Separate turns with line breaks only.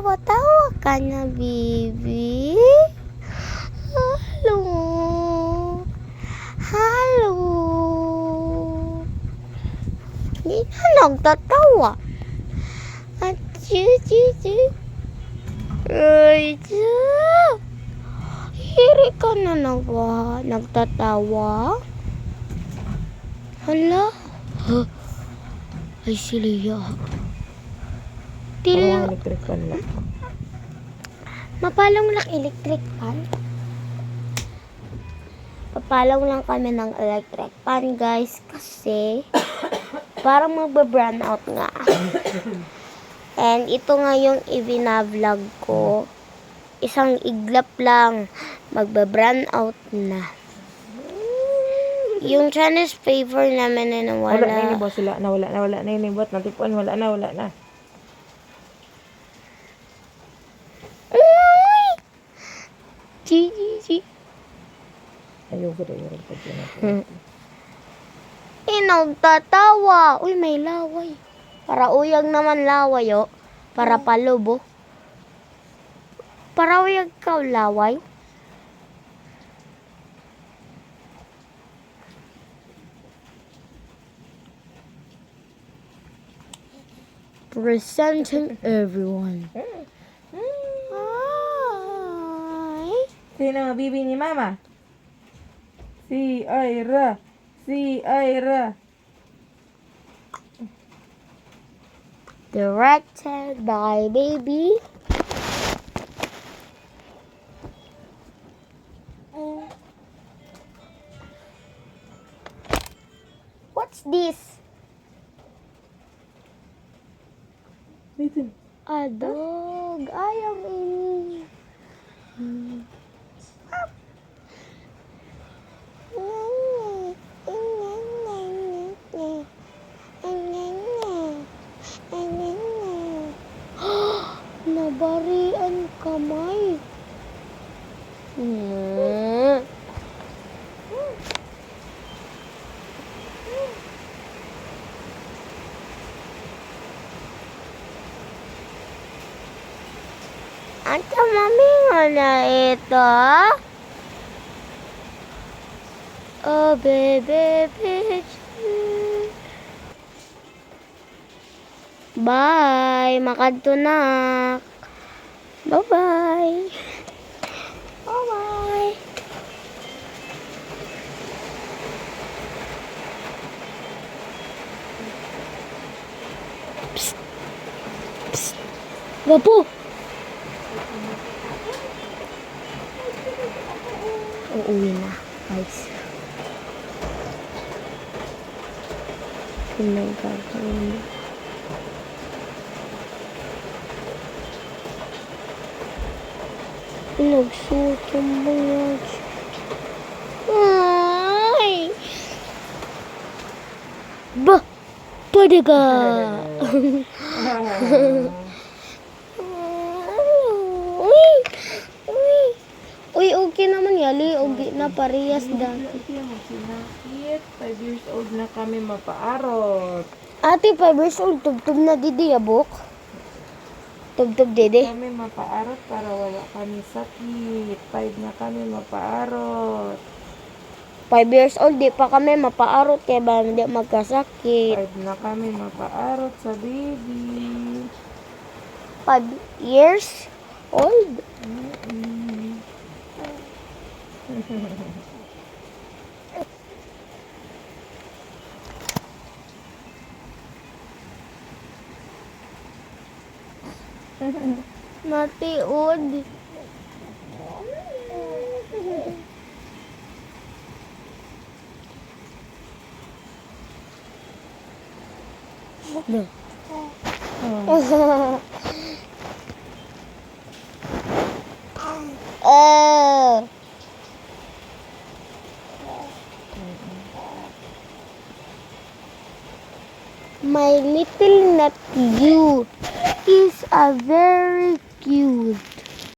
Tawa-tawa ka na, baby. Hello. Hello. Hindi na nagtatawa. At ay, hiri ka na nagtatawa. Hala. Ay, si Leia.
Parang electric fan lang.
Mapalong lang electric fan. Papalaw lang kami ng electric fan, guys, kasi parang magbe-brown out nga. And ito nga yung i-vlog ko. Isang iglap lang, magbe-brown out na. Yung Chinese paper namin na nawala.
Wala na yun, boss. Wala na yun, boss. Natipuan, wala na. Ayoko na yung pagkina.
Nagtatawa. Uy, may laway. Para uyag naman laway, oh. Para palubo. Para uyag ka laway. Presenting everyone. Hi.
Sino mabibi ni mama? Si Ira.
Directed by baby. What's this?
Dito.
A dog. Ay, ang ini. Nabarian kamay. Ang tamamingo na ito. Oh, baby, bye. Makadto na. Bye-bye. Bye-bye. Psst. Psst. Gapo. Uuwi na, guys. Pinagagawin. Pinagsuot yung mga... Ay! Ba! Pwede ka! Uy, okay naman yali. Okay na parehas dati.
Sinakit. 5 years old na kami mapaarot.
Ate, 5 years old. Tubtub na didi, abok. Tubtub didi.
Kami mapaarot para wala kami sakit. 5 na kami mapaarot.
5 years old, di pa kami mapaarot kaya ba hindi magkasakit.
5 na kami mapaarot sa baby.
5 years old? Matiod. My little nephew is a very cute.